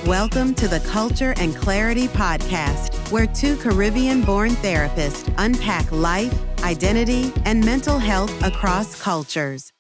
Welcome to the Culture and Clarity Podcast, where two Caribbean-born therapists unpack life, identity, and mental health across cultures.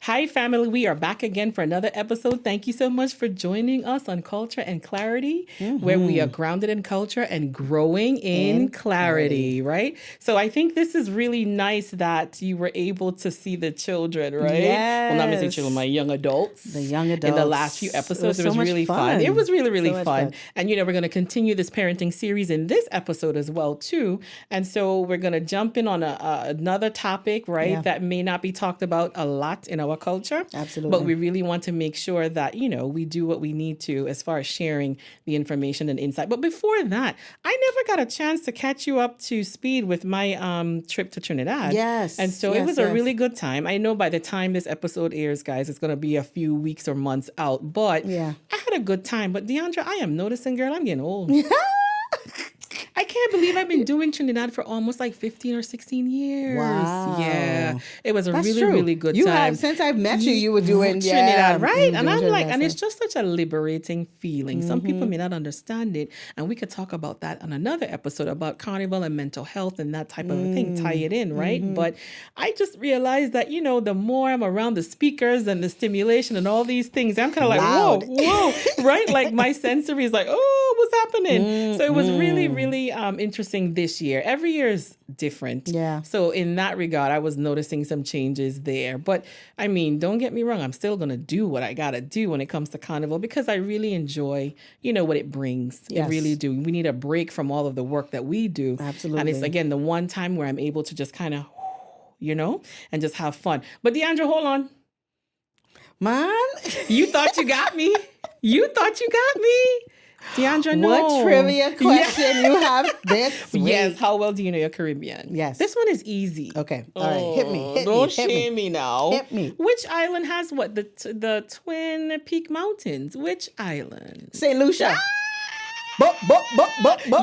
Hi, family. We are back again for another episode. Thank you so much for joining us on Culture and Clarity, where we are grounded in culture and growing in clarity, right? So I think this is really nice that you were able to see the children, right? Yes. Well, not necessarily children, my young adults. The young adults. In the last few episodes. It was so much really fun. It was really, really so fun. And, we're going to continue this parenting series in this episode as well, too. And so we're going to jump in on another topic, right, Yeah. that may not be talked about a lot in our culture. Absolutely. But we really want to make sure that, we do what we need to as far as sharing the information and insight. But before that, I never got a chance to catch you up to speed with my trip to Trinidad. Yes. And so it was a really good time. I know by the time this episode airs, guys, it's going to be a few weeks or months out. But I had a good time. But Deandra, I am noticing, girl, I'm getting old. I can't believe I've been doing Trinidad for almost like 15 or 16 years. Wow. Yeah. It was a That's really, true. really good you time. Have, since I've met you, you were doing Trinidad, right? And I'm like, Trinidad, and it's just such a liberating feeling. Some people may not understand it. And we could talk about that on another episode about carnival and mental health and that type of a thing, tie it in, right? But I just realized that, the more I'm around the speakers and the stimulation and all these things, I'm kind of like, whoa, right? Like my sensory is like, oh, what's happening? So it was really, really interesting this year. Every year is different. Yeah. So in that regard, I was noticing some changes there. But I mean, don't get me wrong. I'm still going to do what I got to do when it comes to carnival because I really enjoy, what it brings. Yes. I really do. We need a break from all of the work that we do. Absolutely. And it's, again, the one time where I'm able to just kind of, and just have fun. But Deandra, hold on. Man. You thought you got me. You thought you got me. Deandra, no. What trivia question you have this week? Yes, how well do you know your Caribbean? Yes. This one is easy. Okay. All right. Hit me. Don't shame me now. Hit me. Which island has what? The Twin Peak Mountains. Which island? St. Lucia. Bup.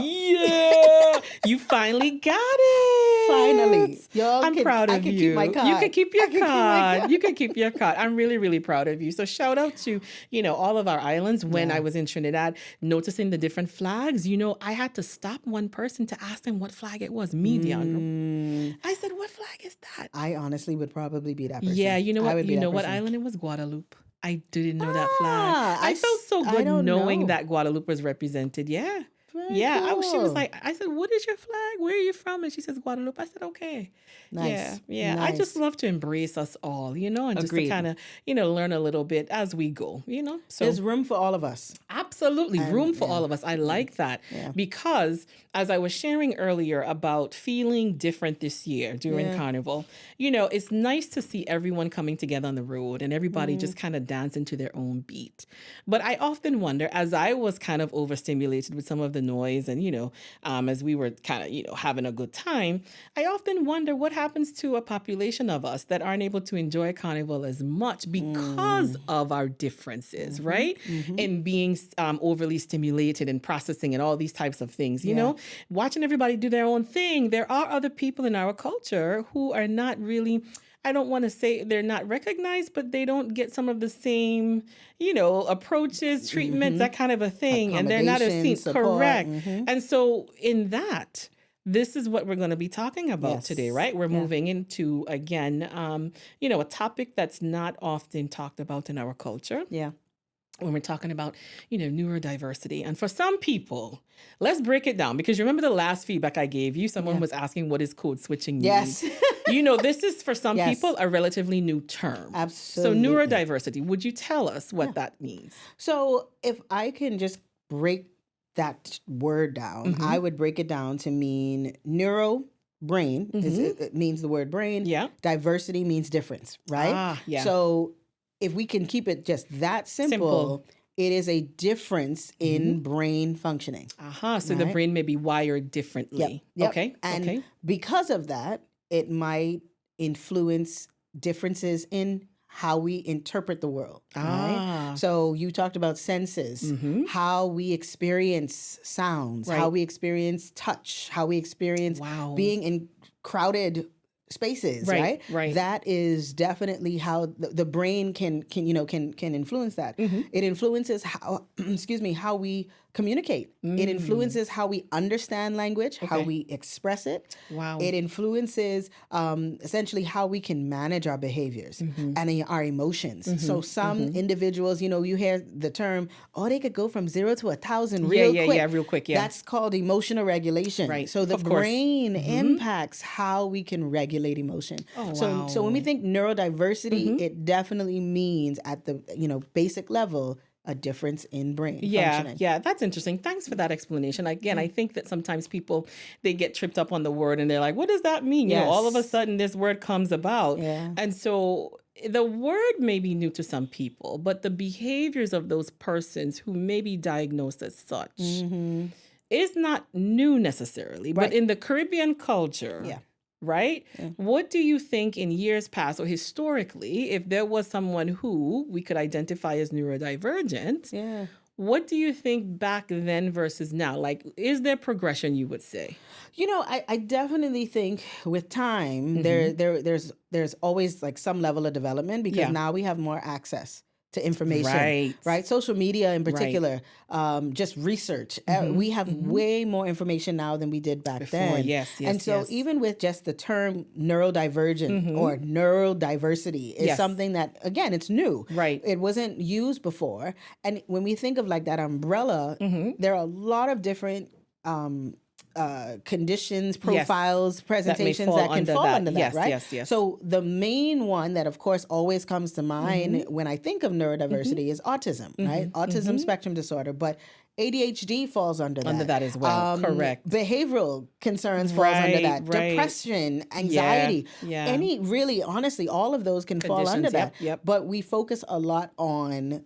Yeah. You finally got it. Finally. I'm proud of you. I can keep my card. You can keep your card. You can keep your card. I'm really, really proud of you. So shout out to, all of our islands. When I was in Trinidad, noticing the different flags, I had to stop one person to ask them what flag it was. Me, Deandra. I said, what flag is that? I honestly would probably be that person. Yeah, you know what? You know what person. island it was? Guadeloupe. I didn't know that flag. I felt so I good don't knowing know. that Guadeloupe was represented. Yeah. Very She was cool. like, I said, what is your flag? Where are you from? And she says, Guadeloupe. I said, okay. Nice. Yeah. Nice. I just love to embrace us all, and just to Agreed. kind of, learn a little bit as we go, So There's room for all of us. absolutely room for all of us. I like that because as I was sharing earlier about feeling different this year during Carnival, it's nice to see everyone coming together on the road and everybody just kind of dancing to their own beat. But I often wonder, as I was kind of overstimulated with some of the noise and, as we were kind of, having a good time, I often wonder what happens to a population of us that aren't able to enjoy Carnival as much because of our differences, right? In being overly stimulated and processing and all these types of things, you know, watching everybody do their own thing. There are other people in our culture who are not really, I don't want to say they're not recognized, but they don't get some of the same, approaches, treatments, that kind of a thing. And they're not as seen. Support. Correct. And so in that, this is what we're going to be talking about today, right? We're moving into, again, a topic that's not often talked about in our culture. Yeah. When we're talking about, neurodiversity. And for some people, let's break it down because remember the last feedback I gave you? Someone was asking, what is code switching mean? Yes. This is for some people a relatively new term. Absolutely. So neurodiversity, would you tell us what that means? So if I can just break that word down, I would break it down to mean neuro, brain. It means the word brain. Yeah. Diversity means difference, right? Ah, yeah. So if we can keep it just that simple. It is a difference in brain functioning. So the brain may be wired differently. Yep. Okay. And because of that, it might influence differences in how we interpret the world. Right? So you talked about senses, how we experience sounds, how we experience touch, how we experience being in crowded spaces, Right, right? right. That is definitely how the brain can influence that. It influences how excuse me, how we communicate. It influences how we understand language, how Okay. we express it. Wow. It influences essentially how we can manage our behaviors and our emotions. So some individuals, you hear the term, oh, they could go from 0 to 1,000 real quick. Yeah, real quick, yeah. That's called emotional regulation. Right, So the of course. brain impacts how we can regulate emotion. Oh, So when we wow. think neurodiversity, it definitely means at the basic level a difference in brain functioning. Yeah, that's interesting. Thanks for that explanation. Again, I think that sometimes people, they get tripped up on the word and they're like, what does that mean? All of a Yes. sudden this word comes about. Yeah. And so the word may be new to some people, but the behaviors of those persons who may be diagnosed as such is not new necessarily. But Right. in the Caribbean culture, Yeah. right? What do you think in years past or historically, if there was someone who we could identify as neurodivergent, Yeah. what do you think back then versus now? Like, is there progression, you would say? I definitely think with time there's always like some level of development because Yeah. now we have more access to information, Right. Social media in particular, just research. We have way more information now than we did back Before, then. yes, And so yes. even with just the term neurodivergent or neurodiversity is Yes. something that, again, it's new. Right. It wasn't used before. And when we think of like that umbrella, there are a lot of different conditions, profiles, presentations fall that can under fall that. under that, Yes, right? yes. So the main one that, of course, always comes to mind when I think of neurodiversity is autism, right? Autism spectrum disorder, but ADHD falls under that. Under that as well. Correct. Behavioral concerns falls under Right, that. right. Depression, anxiety, yeah. any really, honestly, all of those can fall under Conditions, that. yep. But we focus a lot on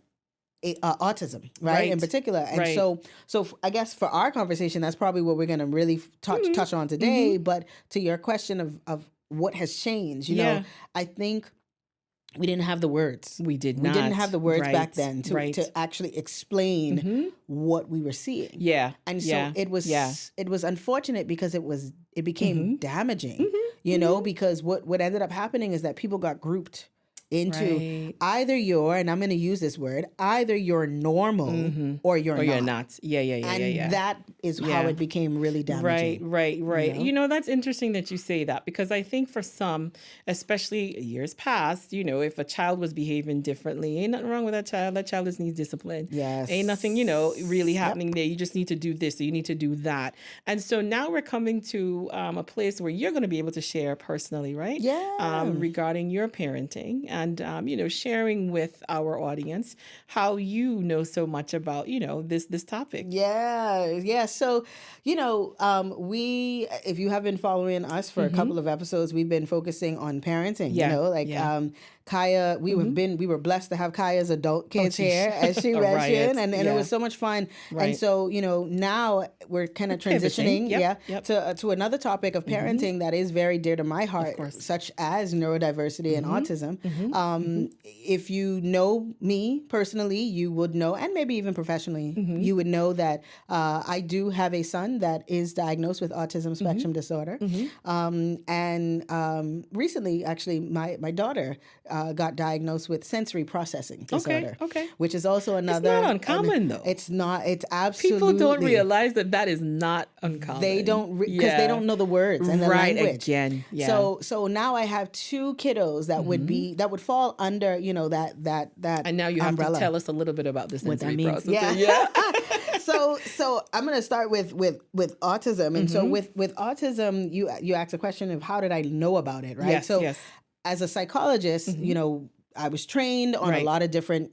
autism, right? In particular. And right. so I guess for our conversation, that's probably what we're going to really touch on today. But to your question of what has changed, I think we didn't have the words. We did We not. didn't have the words Right, back then right. to actually explain what we were seeing. Yeah. And so yeah. it was unfortunate because it became damaging, because what ended up happening is that people got grouped into either and I'm going to use this word, either you're normal or you're not. Yeah. And that is how it became really damaging. Right. That's interesting that you say that because I think for some, especially years past, if a child was behaving differently, ain't nothing wrong with that child. That child just needs discipline. Yes. Ain't nothing, really happening there. You just need to do this or you need to do that. And so now we're coming to a place where you're going to be able to share personally, right? Yeah. Regarding your parenting. And, sharing with our audience how you know so much about, this topic. Yeah. So, if you have been following us for a couple of episodes, we've been focusing on parenting, Kaya, we were blessed to have Kaya's adult kids here, as she mentioned, and it was so much fun. Right. And so, now we're kind of transitioning, to another topic of parenting that is very dear to my heart, such as neurodiversity and autism. If you know me personally, you would know, and maybe even professionally, you would know that I do have a son that is diagnosed with autism spectrum disorder. And recently, actually, my daughter got diagnosed with sensory processing disorder, which is also another. It's not uncommon, though. It's not. It's absolutely. People don't realize that is not uncommon. They don't because they don't know the words and the language. Again. Yeah. So now I have two kiddos that would fall under that. And now you have umbrella. to tell us a little bit about this sensory process. Yeah. So I'm going to start with autism, and so with autism, you asked a question of how did I know about it, right? Yes. As a psychologist, I was trained on a lot of different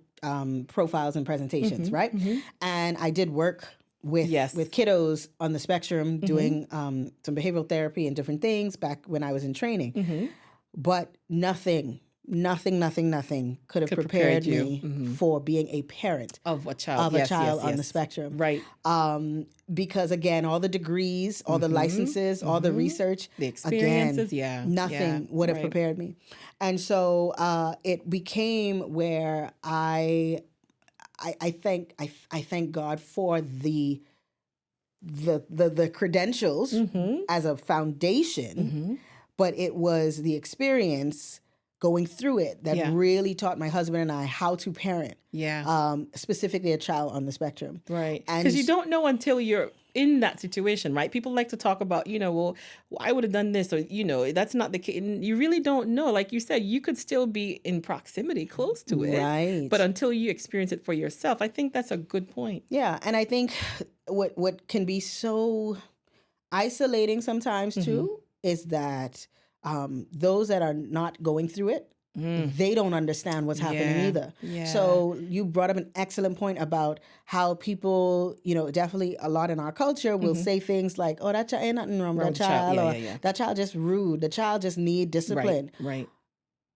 profiles and presentations, right? And I did work with kiddos on the spectrum, doing some behavioral therapy and different things back when I was in training. But nothing could have prepared me for being a parent of a child on the spectrum. Right. Because again, all the degrees, all the licenses, all the research, the experiences, nothing would have prepared me. And so it became where I thank God for the credentials as a foundation. but it was the experience going through it that really taught my husband and I how to parent. Specifically a child on the spectrum. Right. Because you don't know until you're in that situation, right? People like to talk about, well, I would have done this, or, that's not the case. You really don't know. Like you said, you could still be in proximity close to it. Right. But until you experience it for yourself, I think that's a good point. Yeah. And I think what can be so isolating sometimes too is that those that are not going through it, they don't understand what's happening either. So you brought up an excellent point about how people, definitely a lot in our culture will say things like, oh, that child ain't nothing wrong with that child, or that child just rude, the child just need discipline. Right.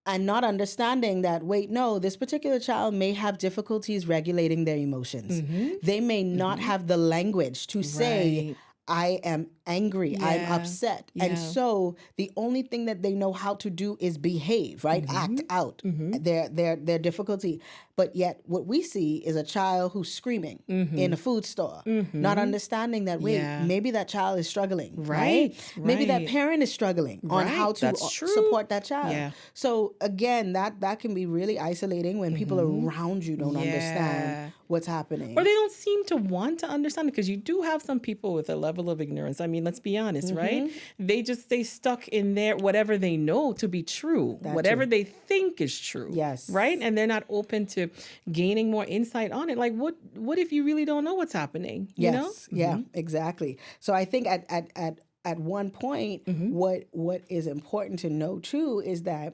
And not understanding that, wait, no, this particular child may have difficulties regulating their emotions. They may not have the language to say, I am angry, I'm upset. And so the only thing that they know how to do is behave, right? Act out their difficulty. But yet what we see is a child who's screaming in a food store, not understanding that, wait, maybe that child is struggling, right? Maybe that parent is struggling on how to support that child. So again, that can be really isolating when people around you don't understand what's happening. Or they don't seem to want to understand it, because you do have some people with a level of ignorance. I mean, let's be honest, right? They just stay stuck in their whatever they know to be true, whatever they think is true. Yes. Right? And they're not open to gaining more insight on it. Like, what if you really don't know what's happening? You know? Yeah, exactly. So I think at one point, what is important to know too is that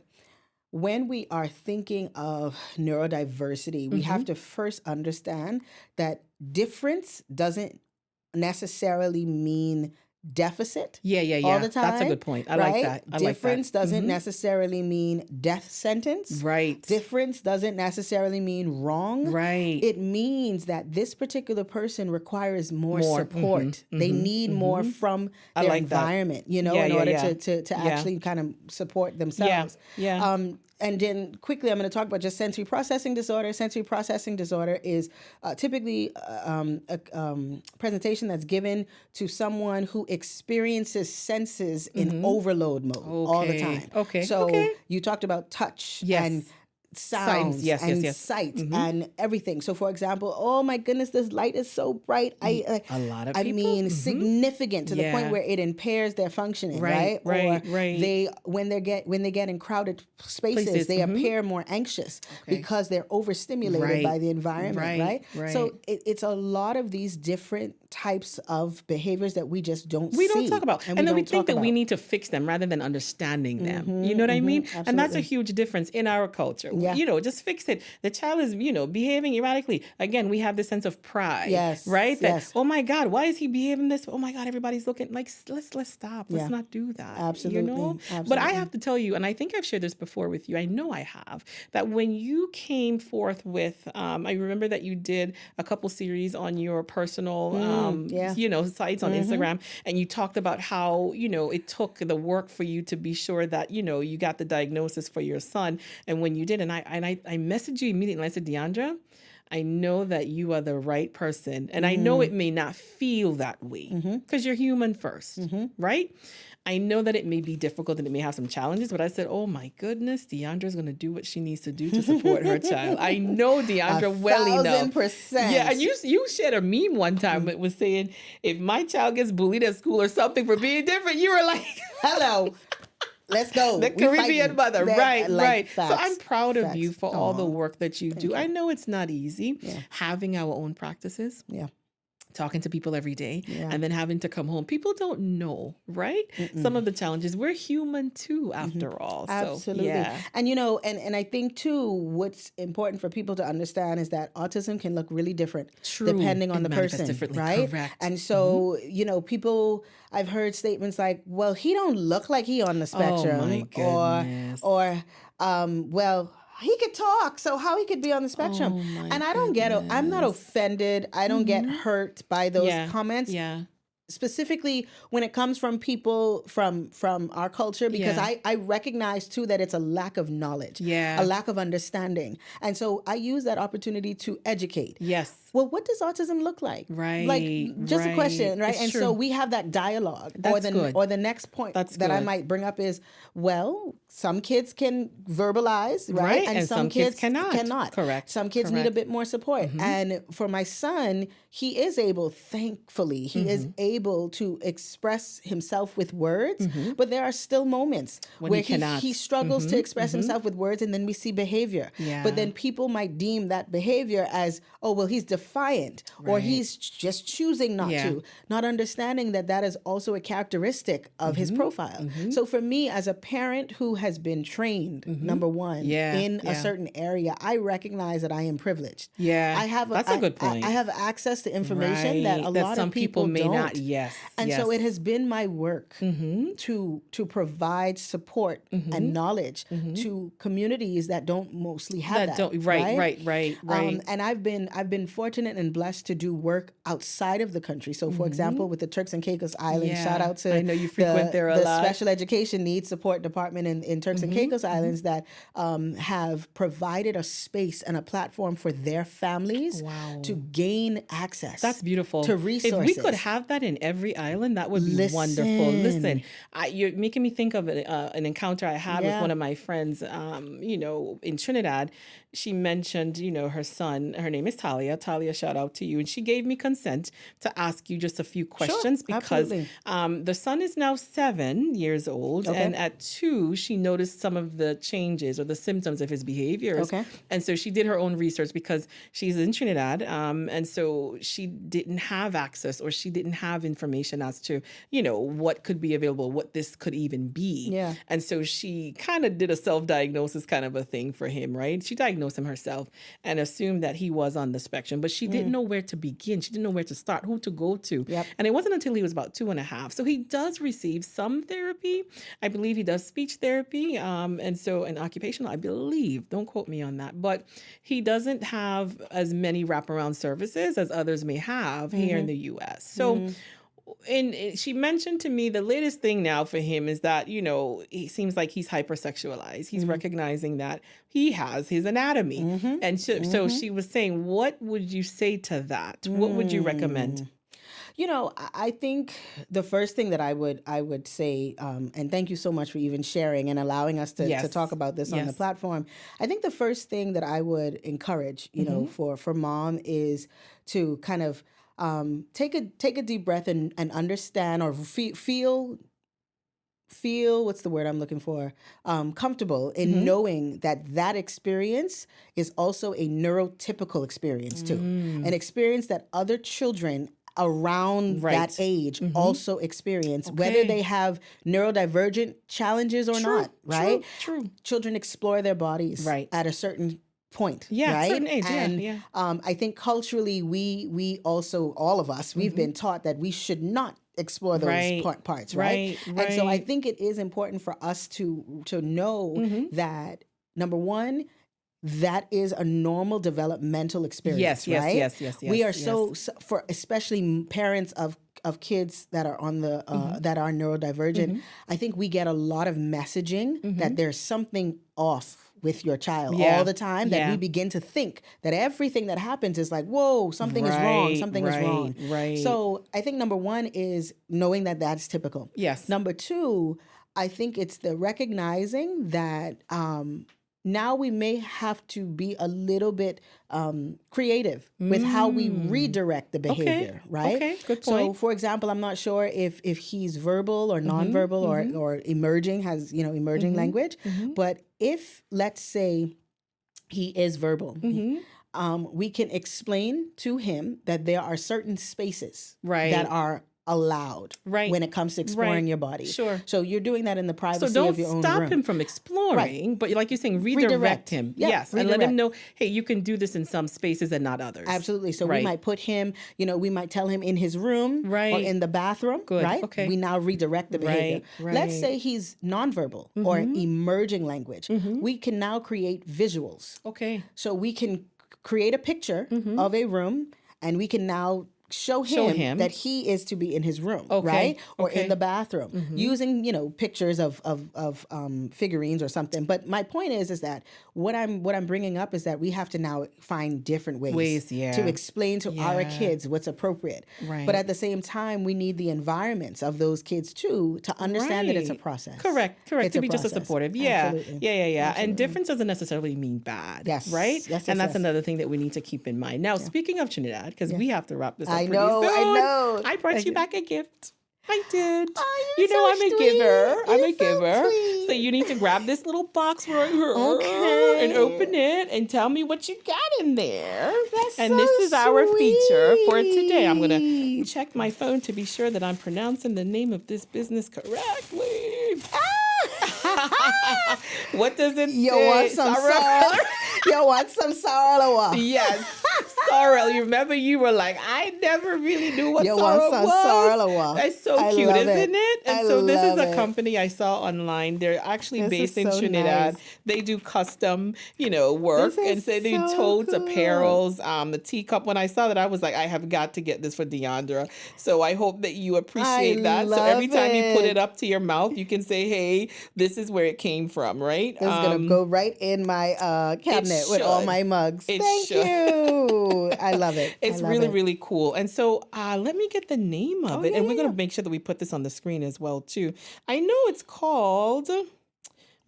when we are thinking of neurodiversity, we have to first understand that difference doesn't necessarily mean deficit all the time. That's a good point. I like that. Difference doesn't necessarily mean death sentence. Right. Difference doesn't necessarily mean wrong. Right. It means that this particular person requires more support. They need more from their environment, in order to actually kind of support themselves. And then quickly, I'm going to talk about just sensory processing disorder. Sensory processing disorder is typically a presentation that's given to someone who experiences senses in overload mode all the time. So you talked about touch and sounds and sight and everything. So for example, oh my goodness, this light is so bright. A lot of people. Significant to the point where it impairs their functioning, right? They when they get in crowded spaces, they appear more anxious because they're overstimulated by the environment, right? So it's a lot of these different types of behaviors that we just don't talk about. And then we think that we need to fix them rather than understanding them. You know what I mean? Absolutely. And that's a huge difference in our culture. Just fix it. The child is, behaving erratically. Again, we have this sense of pride, right? That, oh my God, why is he behaving this? Oh my God, everybody's looking like, let's stop. Let's not do that. Absolutely. Absolutely. But I have to tell you, and I think I've shared this before with you, I know I have, that when you came forth with, I remember that you did a couple series on your personal, sites on Instagram, and you talked about how, it took the work for you to be sure that, you got the diagnosis for your son. And when you did, and I messaged you immediately, and I said, Deandra, I know that you are the right person. And I know it may not feel that way because you're human first, right? I know that it may be difficult and it may have some challenges, but I said, oh my goodness, Deandra's going to do what she needs to do to support her child. I know Deandra well enough. 1,000%. Yeah, and you shared a meme one time that was saying, if my child gets bullied at school or something for being different, you were like, hello. Let's go. The Caribbean mother. Right. Facts. So I'm proud of you for all the work that you do. I know it's not easy having our own practices. Talking to people every day and then having to come home. People don't know, right? Some of the challenges. We're human too, after all. Absolutely. So, yeah. And, and I think too, what's important for people to understand is that autism can look really different depending on the person, right? Correct. And so, people, I've heard statements like, well, he don't look like he on the spectrum. Oh my goodness. Or well, he could talk, so how he could be on the spectrum? And I don't get it. I'm not offended. I don't get hurt by those comments. Yeah. Specifically when it comes from people from our culture, because I recognize too that it's a lack of knowledge, a lack of understanding. And so I use that opportunity to educate. Yes. well, what does autism look like? Right. Like just a question, right? It's And true. so we have that dialogue. That's good. Or the next point That's that I good. might bring up is, well, some kids can verbalize, right? And some kids cannot. Correct. Some kids need a bit more support. And for my son, he is able, thankfully, he is able to express himself with words, but there are still moments where he struggles to express himself with words, and then we see behavior. Yeah. But then people might deem that behavior as, oh, well, he's defiant, or he's just choosing not to, not understanding that that is also a characteristic of his profile. So for me, as a parent who has been trained, number one, in a certain area, I recognize that I am privileged. Yeah, I have that's a good point. I have access to information that a lot some of people may don't. not. Yes, and so it has been my work to provide support and knowledge to communities that don't mostly have that. Right. And I've been fortunate and blessed to do work outside of the country. So, for example, with the Turks and Caicos Islands, shout out to I know you frequent there a the lot. Special Education Needs Support Department in Turks and Caicos Islands that have provided a space and a platform for their families to gain access. That's beautiful. To resources. If we could have that in every island, that would be wonderful. Listen, you're making me think of an encounter I had with one of my friends, in Trinidad. She mentioned, her son, her name is Talia. Talia, shout out to you. And she gave me consent to ask you just a few questions because the son is now 7 years old. Okay. And at 2, she noticed some of the changes or the symptoms of his behaviors. Okay. And so she did her own research because she's in Trinidad. And so she didn't have access or she didn't have information as to, what could be available, what this could even be. Yeah. And so she kind of did a self-diagnosis kind of a thing for him, right? She diagnosed him herself and assumed that he was on the spectrum, but she didn't know where to begin. She didn't know where to start, who to go to. Yep. And it wasn't until he was about 2.5. So he does receive some therapy. I believe he does speech therapy. And occupational, I believe, don't quote me on that, but he doesn't have as many wraparound services as others may have here in the US. So and she mentioned to me the latest thing now for him is that, he seems like he's hypersexualized. He's recognizing that he has his anatomy. And so she was saying, what would you say to that? What would you recommend? I think the first thing that I would say, and thank you so much for even sharing and allowing us to talk about this on the platform. I think the first thing that I would encourage, for mom is to kind of take a deep breath and understand or feel what's the word I'm looking for, comfortable in knowing that experience is also a neurotypical experience too, an experience that other children around that age also experience, whether they have neurodivergent challenges or not, right? True. Children explore their bodies at a certain point, right? Certain age, and I think culturally we also, all of us, we've been taught that we should not explore those parts, right? And so I think it is important for us to know that, number one, that is a normal developmental experience, right? Yes. We are so for especially parents of kids that are on the that are neurodivergent. I think we get a lot of messaging that there's something off with your child all the time, that we begin to think that everything that happens is like, whoa, something is wrong, something is wrong. Right. So I think number one is knowing that that's typical. Yes. Number two, I think it's the recognizing that now we may have to be a little bit creative with how we redirect the behavior, right? Okay, good point. So, for example, I'm not sure if he's verbal or nonverbal or emerging, has emerging language, but if, let's say, he is verbal, we can explain to him that there are certain spaces that are allowed when it comes to exploring your body. Sure. So you're doing that in the privacy So of your own room. don't stop him from exploring, but like you're saying, redirect him. Yep, yes. And let him know, hey, you can do this in some spaces and not others. Absolutely. So we might put him, we might tell him in his room or in the bathroom, right? Okay. We now redirect the behavior. Right. Let's say he's nonverbal or emerging language. We can now create visuals. Okay. So we can create a picture of a room, and we can now show him that he is to be in his room, right? Or in the bathroom, using, pictures of figurines or something. But my point is that what I'm bringing up is that we have to now find different ways to explain to our kids what's appropriate. Right. But at the same time, we need the environments of those kids too to understand that it's a process. Correct. It's to be just as supportive. Yeah. Absolutely. Yeah. And difference doesn't necessarily mean bad. Yes. Right? Yes, and that's another thing that we need to keep in mind. Now, speaking of Trinidad, because we have to wrap this up I know. I brought you back a gift. I did. Oh, I'm a giver. I'm a giver. Sweet. So you need to grab this little box right here and open it and tell me what you got in there. This is our feature for today. I'm going to check my phone to be sure that I'm pronouncing the name of this business correctly. What does it say? You want some sorrel? You want some sorrel? Yes. Sorrel. You remember you were like, I never really knew what sorrel was. You want some sorrel? That's so cute, isn't it? And so this is a company I saw online. They're actually based in Trinidad. Nice. They do custom, work. And so they do totes, apparels, the teacup. When I saw that, I was like, I have got to get this for Deandra. So I hope that you appreciate that. So every time you put it up to your mouth, you can say, hey, this is where it came from, right? It's going to go right in my cabinet with all my mugs. Thank you. I love it. It's really cool. And so let me get the name of it. And we're going to make sure that we put this on the screen as well, too. I know it's called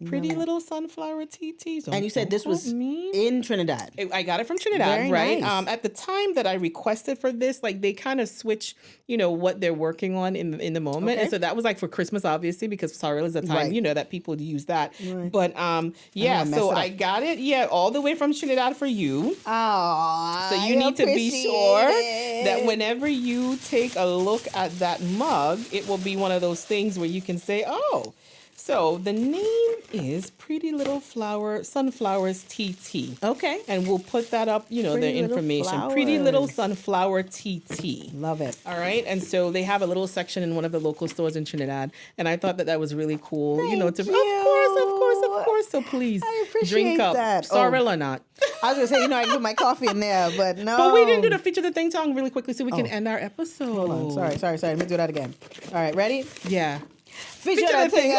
Pretty Little Sunflower TTs. And you said this was in Trinidad. I got it from Trinidad, Very right? Nice. At the time that I requested for this, they kind of switch, what they're working on in the moment. Okay. And so that was for Christmas, obviously, because sorrel is a time, that people use that. Right. But so I got it, all the way from Trinidad for you. Oh, so you need to be sure that whenever you take a look at that mug, it will be one of those things where you can say, oh. So the name is Pretty Little Sunflowers TT. Okay. And we'll put that up, their information. Flowers. Pretty Little Sunflower TT. Love it. All right. And so they have a little section in one of the local stores in Trinidad. And I thought that was really cool. Thank you. Of course. So please drink up. That. Sorrel or not. I was going to say, I can put my coffee in there, but no. But we didn't do the feature the thing song really quickly so we can end our episode. Hold on. Sorry. Let me do that again. All right. Ready? Yeah. Feature the thing.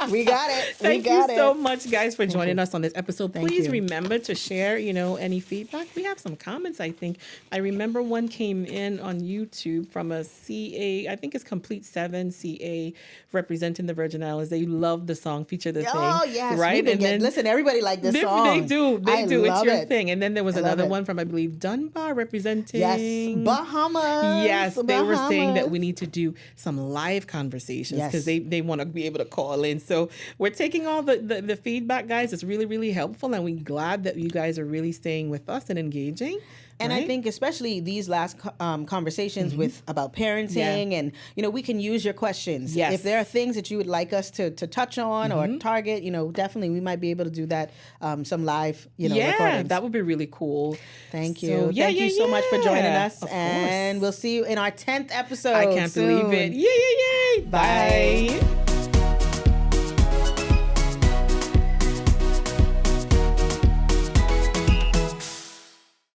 We got it. Thank you so much, guys, for joining us on this episode. Please remember to share, any feedback. We have some comments, I think. I remember one came in on YouTube from a CA, I think it's Complete 7 CA, representing the Virgin Islands. They love the song Feature the Thing. Oh, yes. Right? And then, listen, everybody liked this song. They do. It's your thing. And then there was another it. one from, I believe, Dunbar representing. Yes. Bahamas. Yes. They were saying that we need to do some live conversations because they want to be able to call in. So we're taking all the feedback, guys. It's really, really helpful. And we're glad that you guys are really staying with us and engaging. And I think especially these last conversations about parenting and, we can use your questions. Yes. If there are things that you would like us to touch on or target, definitely we might be able to do that, some live, recordings. That would be really cool. Thank you. Thank you so much for joining us. Of and course. we'll see you in our 10th episode. I can't believe it. Yay. Bye.